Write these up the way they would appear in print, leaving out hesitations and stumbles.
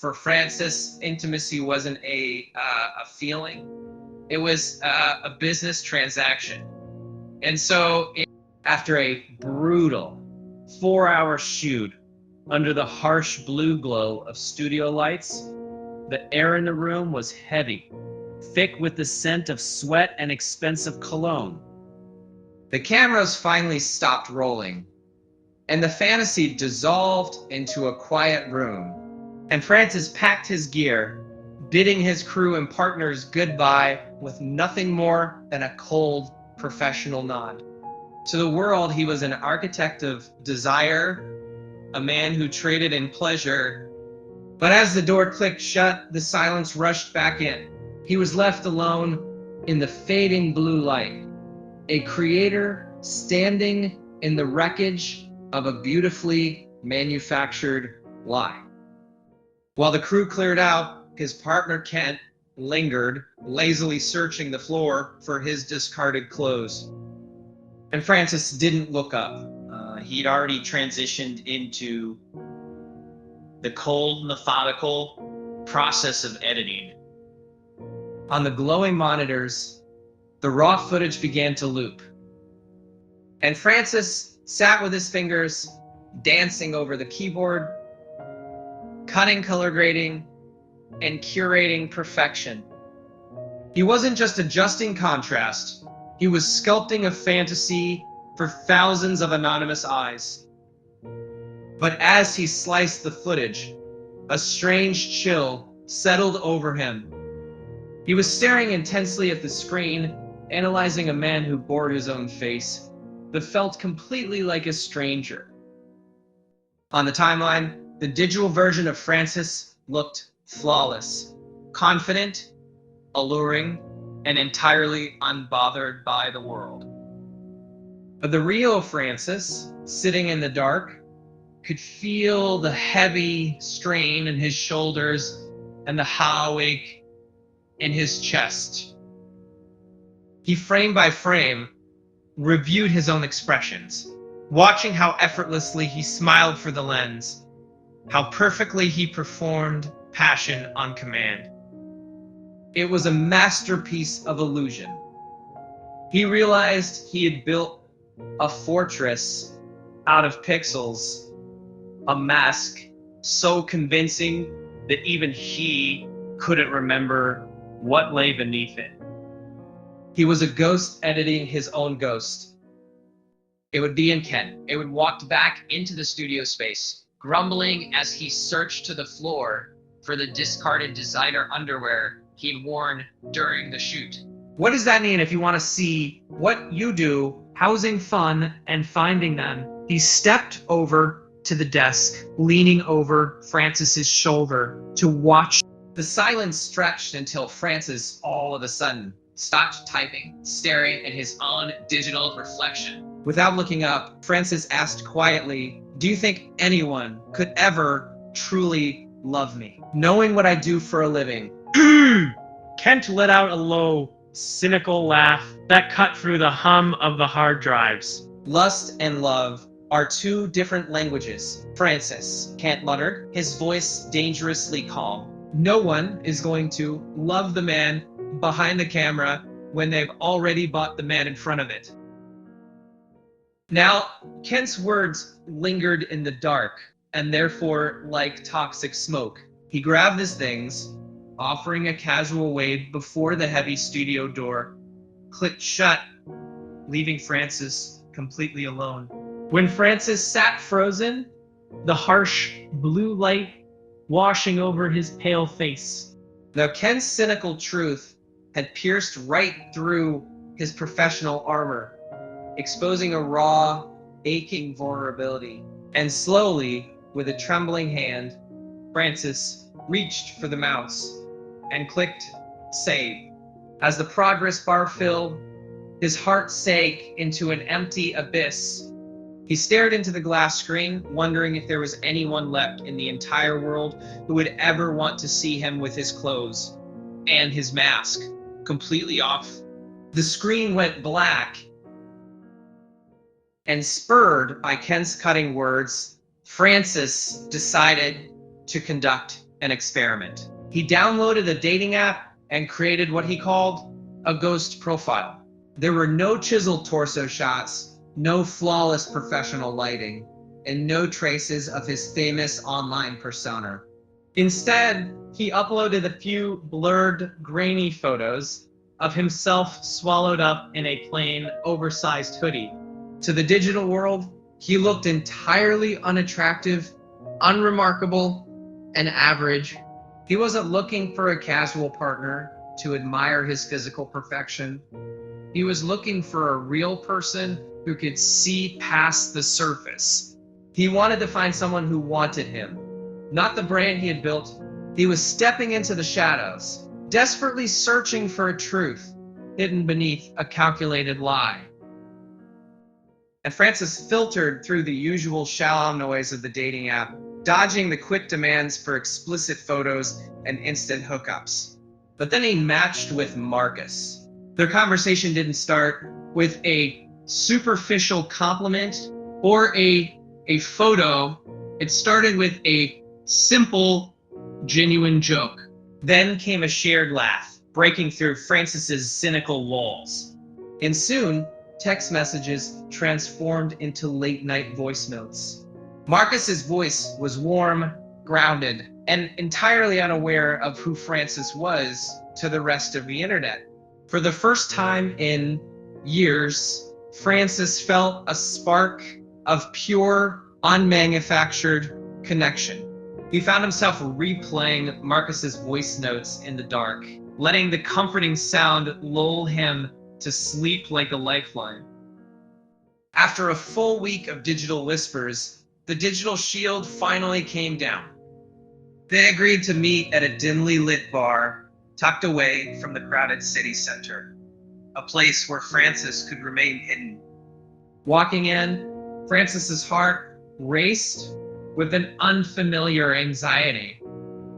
For Francis, intimacy wasn't a feeling. It was a business transaction. And so, after a brutal 4-hour shoot under the harsh blue glow of studio lights, the air in the room was heavy, thick with the scent of sweat and expensive cologne. The cameras finally stopped rolling, and the fantasy dissolved into a quiet room. And Francis packed his gear, bidding his crew and partners goodbye with nothing more than a cold, professional nod. To the world, he was an architect of desire, a man who traded in pleasure. But as the door clicked shut, the silence rushed back in. He was left alone in the fading blue light, a creator standing in the wreckage of a beautifully manufactured lie. While the crew cleared out, his partner Kent lingered, lazily searching the floor for his discarded clothes. And Francis didn't look up. He'd already transitioned into the cold, methodical process of editing. On the glowing monitors, the raw footage began to loop. And Francis sat with his fingers dancing over the keyboard, cutting, color grading, and curating perfection. He wasn't just adjusting contrast, he was sculpting a fantasy for thousands of anonymous eyes. But as he sliced the footage, a strange chill settled over him. He was staring intensely at the screen, analyzing a man who bore his own face, but felt completely like a stranger. On the timeline, the digital version of Francis looked flawless, confident, alluring, and entirely unbothered by the world. But the real Francis, sitting in the dark, could feel the heavy strain in his shoulders and the hollow ache in his chest. He, frame by frame, reviewed his own expressions, watching how effortlessly he smiled for the lens, how perfectly he performed passion on command. It was a masterpiece of illusion. He realized he had built a fortress out of pixels, a mask so convincing that even he couldn't remember what lay beneath it. He was a ghost editing his own ghost. It would be in Kent. It would walk back into the studio space, grumbling as he searched to the floor for the discarded designer underwear he'd worn during the shoot. What does that mean if you want to see what you do, housing fun and finding them? He stepped over to the desk, leaning over Francis's shoulder to watch. The silence stretched until Francis all of a sudden stopped typing, staring at his own digital reflection. Without looking up, Francis asked quietly, "Do you think anyone could ever truly love me, knowing what I do for a living?" Kent let out a low, cynical laugh that cut through the hum of the hard drives. "Lust and love are two different languages, Francis," Kent muttered, his voice dangerously calm. "No one is going to love the man behind the camera when they've already bought the man in front of it." Now, Kent's words lingered in the dark, and therefore like toxic smoke. He grabbed his things, offering a casual wave before the heavy studio door clicked shut, leaving Francis completely alone. When Francis sat frozen, the harsh blue light washing over his pale face. Now, Kent's cynical truth had pierced right through his professional armor, exposing a raw, aching vulnerability. And slowly, with a trembling hand, Francis reached for the mouse and clicked save. As the progress bar filled, his heart sank into an empty abyss. He stared into the glass screen, wondering if there was anyone left in the entire world who would ever want to see him with his clothes and his mask completely off. The screen went black, and spurred by Kent's cutting words, Francis decided to conduct an experiment. He downloaded a dating app and created what he called a ghost profile. There were no chiseled torso shots, no flawless professional lighting, and no traces of his famous online persona. Instead, he uploaded a few blurred, grainy photos of himself swallowed up in a plain, oversized hoodie. To the digital world, he looked entirely unattractive, unremarkable, and average. He wasn't looking for a casual partner to admire his physical perfection. He was looking for a real person who could see past the surface. He wanted to find someone who wanted him, not the brand he had built. He was stepping into the shadows, desperately searching for a truth hidden beneath a calculated lie. And Francis filtered through the usual shallow noise of the dating app, dodging the quick demands for explicit photos and instant hookups. But then he matched with Marcus. Their conversation didn't start with a superficial compliment or a photo. It started with a simple, genuine joke. Then came a shared laugh, breaking through Francis's cynical walls. And soon, text messages transformed into late-night voice notes. Marcus's voice was warm, grounded, and entirely unaware of who Francis was to the rest of the internet. For the first time in years, Francis felt a spark of pure, unmanufactured connection. He found himself replaying Marcus's voice notes in the dark, letting the comforting sound lull him to sleep like a lifeline. After a full week of digital whispers, the digital shield finally came down. They agreed to meet at a dimly lit bar, tucked away from the crowded city center, a place where Francis could remain hidden. Walking in, Francis's heart raced with an unfamiliar anxiety,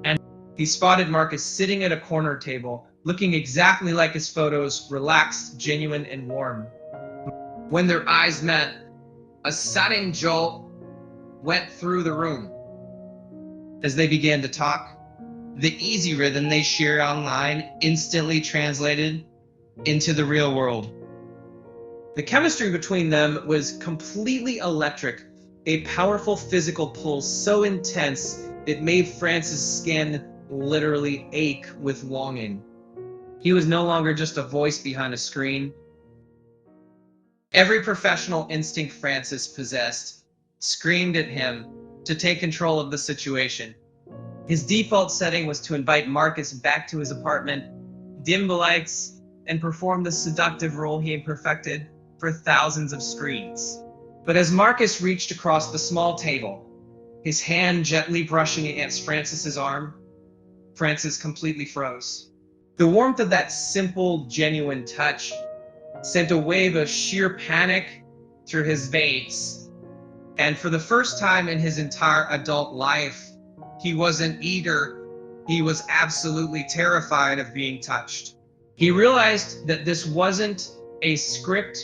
and he spotted Marcus sitting at a corner table, looking exactly like his photos, relaxed, genuine, and warm. When their eyes met, a sudden jolt went through the room. As they began to talk, the easy rhythm they shared online instantly translated into the real world. The chemistry between them was completely electric, a powerful physical pull so intense it made Francis' skin literally ache with longing. He was no longer just a voice behind a screen. Every professional instinct Francis possessed screamed at him to take control of the situation. His default setting was to invite Marcus back to his apartment, dim the lights, and perform the seductive role he had perfected for thousands of screens. But as Marcus reached across the small table, his hand gently brushing against Francis's arm, Francis completely froze. The warmth of that simple, genuine touch sent a wave of sheer panic through his veins. And for the first time in his entire adult life, he wasn't eager, he was absolutely terrified of being touched. He realized that this wasn't a script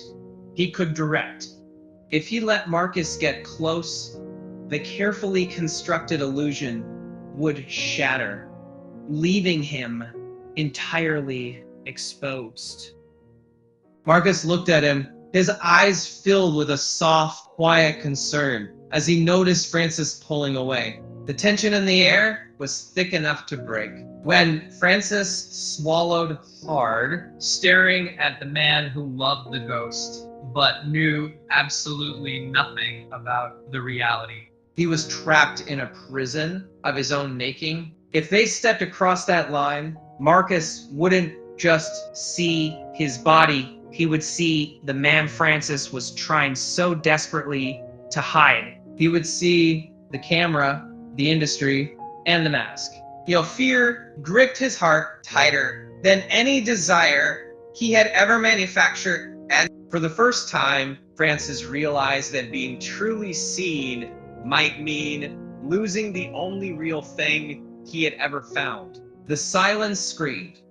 he could direct. If he let Marcus get close, the carefully constructed illusion would shatter, leaving him entirely exposed. Marcus looked at him, his eyes filled with a soft, quiet concern as he noticed Francis pulling away. The tension in the air was thick enough to break. When Francis swallowed hard, staring at the man who loved the ghost, but knew absolutely nothing about the reality. He was trapped in a prison of his own making. If they stepped across that line, Marcus wouldn't just see his body, he would see the man Francis was trying so desperately to hide. He would see the camera, the industry, and the mask. Fear gripped his heart tighter than any desire he had ever manufactured, and for the first time, Francis realized that being truly seen might mean losing the only real thing he had ever found. The silence screamed.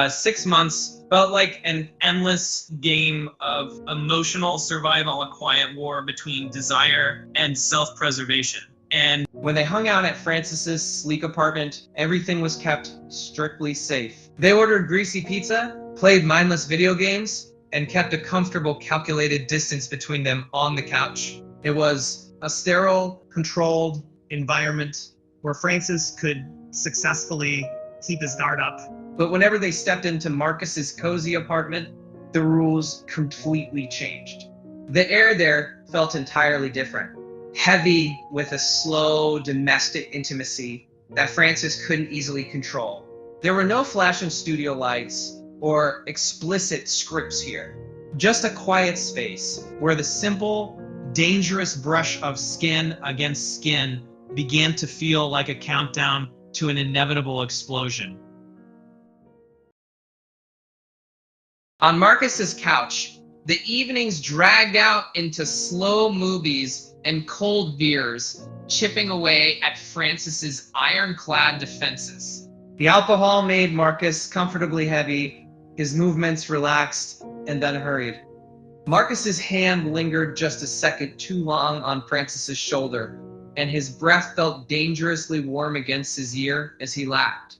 6 months felt like an endless game of emotional survival, a quiet war between desire and self-preservation. And when they hung out at Francis's sleek apartment, everything was kept strictly safe. They ordered greasy pizza, played mindless video games, and kept a comfortable, calculated distance between them on the couch. It was a sterile, controlled environment where Francis could successfully keep his guard up. But whenever they stepped into Marcus's cozy apartment, the rules completely changed. The air there felt entirely different, heavy with a slow domestic intimacy that Francis couldn't easily control. There were no flashing studio lights or explicit scripts here, just a quiet space where the simple, dangerous brush of skin against skin began to feel like a countdown to an inevitable explosion. On Marcus's couch, the evenings dragged out into slow movies and cold beers, chipping away at Francis's ironclad defenses. The alcohol made Marcus comfortably heavy, his movements relaxed and unhurried. Marcus's hand lingered just a second too long on Francis's shoulder, and his breath felt dangerously warm against his ear as he laughed.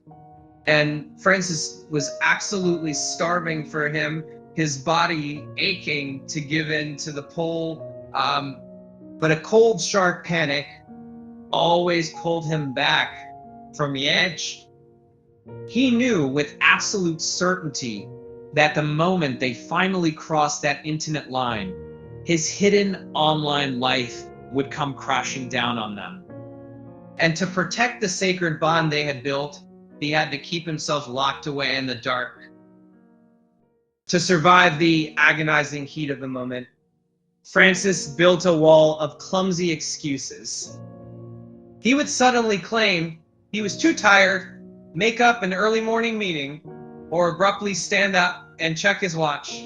And Francis was absolutely starving for him, his body aching to give in to the pull. But a cold, sharp panic always pulled him back from the edge. He knew with absolute certainty that the moment they finally crossed that intimate line, his hidden online life would come crashing down on them. And to protect the sacred bond they had built, he had to keep himself locked away in the dark. To survive the agonizing heat of the moment, Francis built a wall of clumsy excuses. He would suddenly claim he was too tired, make up an early morning meeting, or abruptly stand up and check his watch.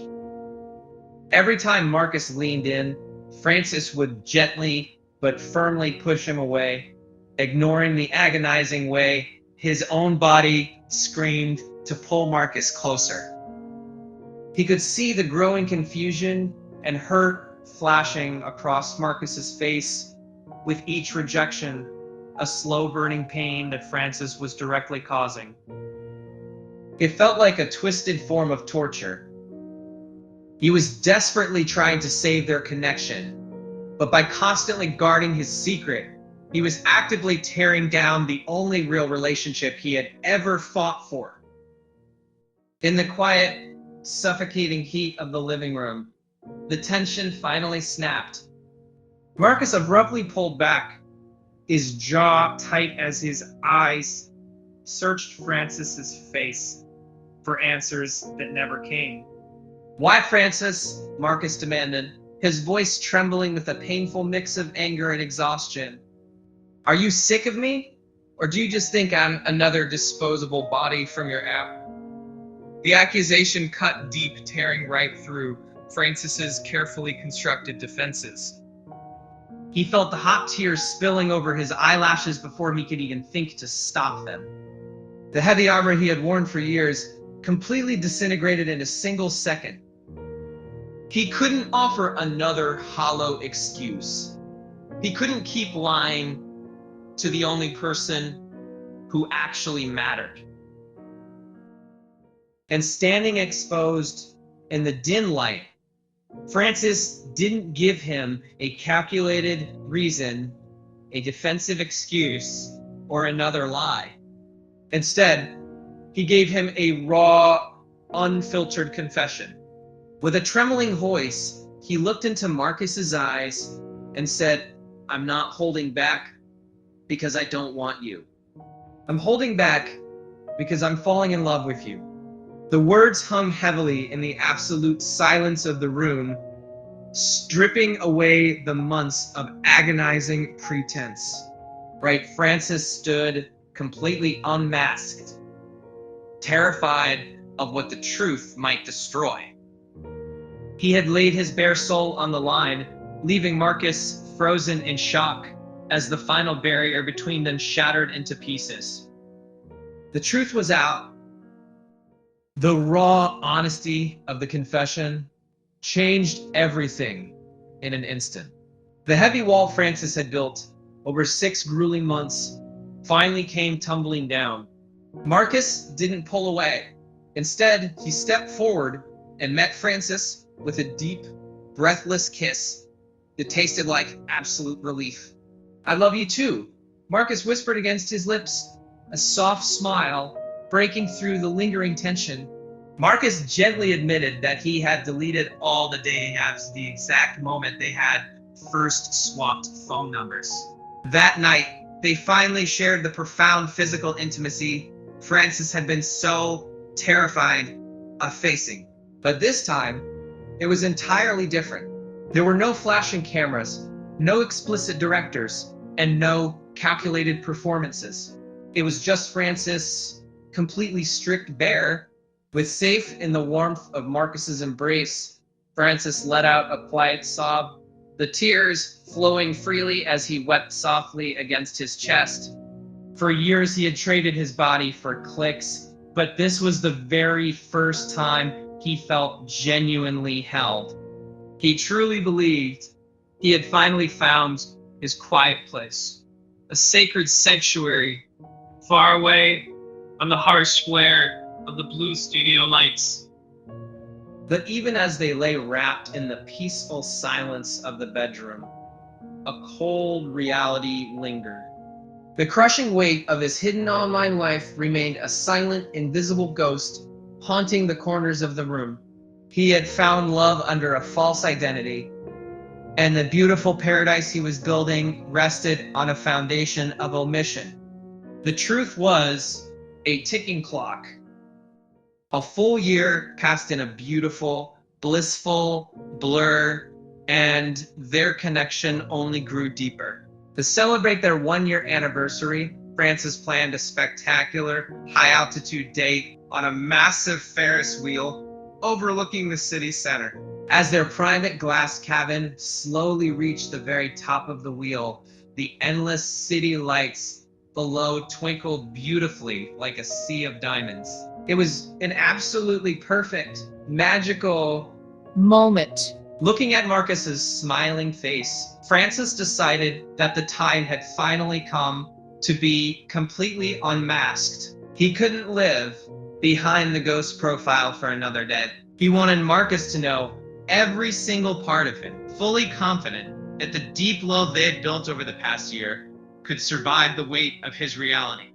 Every time Marcus leaned in, Francis would gently but firmly push him away, ignoring the agonizing way his own body screamed to pull Marcus closer. He could see the growing confusion and hurt flashing across Marcus's face with each rejection, a slow burning pain that Francis was directly causing. It felt like a twisted form of torture. He was desperately trying to save their connection, but by constantly guarding his secret, he was actively tearing down the only real relationship he had ever fought for. In the quiet, suffocating heat of the living room, the tension finally snapped. Marcus abruptly pulled back, his jaw tight as his eyes searched Francis's face for answers that never came. "Why, Francis?" Marcus demanded, his voice trembling with a painful mix of anger and exhaustion. "Are you sick of me? Or do you just think I'm another disposable body from your app?" The accusation cut deep, tearing right through Francis's carefully constructed defenses. He felt the hot tears spilling over his eyelashes before he could even think to stop them. The heavy armor he had worn for years completely disintegrated in a single second. He couldn't offer another hollow excuse. He couldn't keep lying to the only person who actually mattered. And standing exposed in the dim light, Francis didn't give him a calculated reason, a defensive excuse, or another lie. Instead, he gave him a raw, unfiltered confession. With a trembling voice, he looked into Marcus's eyes and said, "I'm not holding back because I don't want you. I'm holding back because I'm falling in love with you." The words hung heavily in the absolute silence of the room, stripping away the months of agonizing pretense. Right, Francis stood completely unmasked, terrified of what the truth might destroy. He had laid his bare soul on the line, leaving Marcus frozen in shock as the final barrier between them shattered into pieces. The truth was out. The raw honesty of the confession changed everything in an instant. The heavy wall Francis had built over 6 grueling months, finally came tumbling down. Marcus didn't pull away. Instead, he stepped forward and met Francis with a deep, breathless kiss that tasted like absolute relief. "I love you too," Marcus whispered against his lips, a soft smile breaking through the lingering tension. Marcus gently admitted that he had deleted all the dating apps the exact moment they had first swapped phone numbers. That night, they finally shared the profound physical intimacy Francis had been so terrified of facing. But this time, it was entirely different. There were no flashing cameras, no explicit directors, and no calculated performances. It was just Francis, completely stripped bare, with safe in the warmth of Marcus's embrace. Francis let out a quiet sob, the tears flowing freely as he wept softly against his chest. For years he had traded his body for clicks, but this was the very first time he felt genuinely held. He truly believed he had finally found his quiet place, a sacred sanctuary, far away from the harsh glare of the blue studio lights. But even as they lay wrapped in the peaceful silence of the bedroom, a cold reality lingered. The crushing weight of his hidden online life remained a silent, invisible ghost haunting the corners of the room. He had found love under a false identity, and the beautiful paradise he was building rested on a foundation of omission. The truth was a ticking clock. A full year passed in a beautiful, blissful blur, and their connection only grew deeper. To celebrate their 1-year anniversary, Francis planned a spectacular, high-altitude date on a massive Ferris wheel overlooking the city center. As their private glass cabin slowly reached the very top of the wheel, the endless city lights below twinkled beautifully like a sea of diamonds. It was an absolutely perfect, magical moment. Looking at Marcus's smiling face, Francis decided that the time had finally come to be completely unmasked. He couldn't live behind the ghost profile for another day. He wanted Marcus to know every single part of him, fully confident that the deep love they had built over the past year could survive the weight of his reality.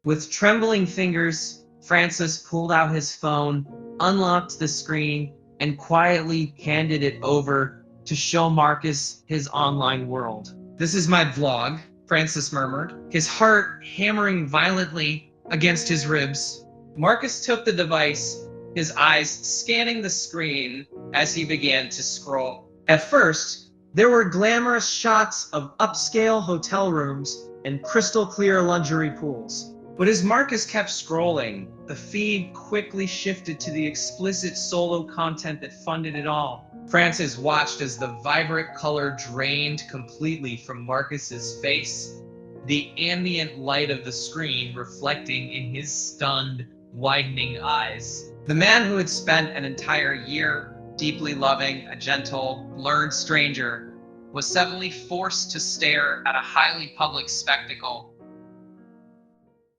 With trembling fingers, Francis pulled out his phone, unlocked the screen, and quietly handed it over to show Marcus his online world. "This is my vlog," Francis murmured, his heart hammering violently against his ribs. Marcus took the device, his eyes scanning the screen as he began to scroll. At first, there were glamorous shots of upscale hotel rooms and crystal clear luxury pools. But as Marcus kept scrolling, the feed quickly shifted to the explicit solo content that funded it all. Francis watched as the vibrant color drained completely from Marcus's face, the ambient light of the screen reflecting in his stunned, widening eyes. The man who had spent an entire year deeply loving a gentle, blurred stranger was suddenly forced to stare at a highly public spectacle.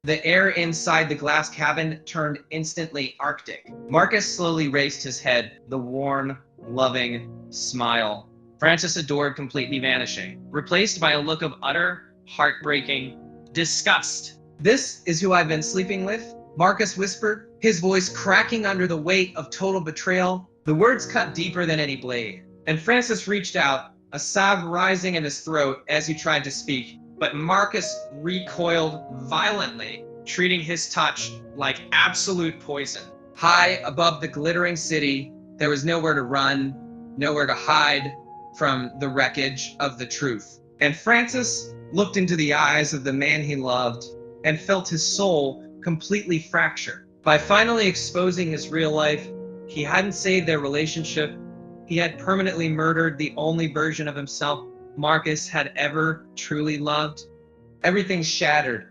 The air inside the glass cabin turned instantly arctic. Marcus slowly raised his head, the worn, loving smile Francis adored completely vanishing, replaced by a look of utter, heartbreaking disgust. "This is who I've been sleeping with?" Marcus whispered, his voice cracking under the weight of total betrayal. The words cut deeper than any blade, and Francis reached out, a sob rising in his throat as he tried to speak. But Marcus recoiled violently, treating his touch like absolute poison. High above the glittering city, there was nowhere to run, nowhere to hide from the wreckage of the truth. And Francis looked into the eyes of the man he loved and felt his soul completely fracture. By finally exposing his real life, he hadn't saved their relationship. He had permanently murdered the only version of himself Marcus had ever truly loved. Everything shattered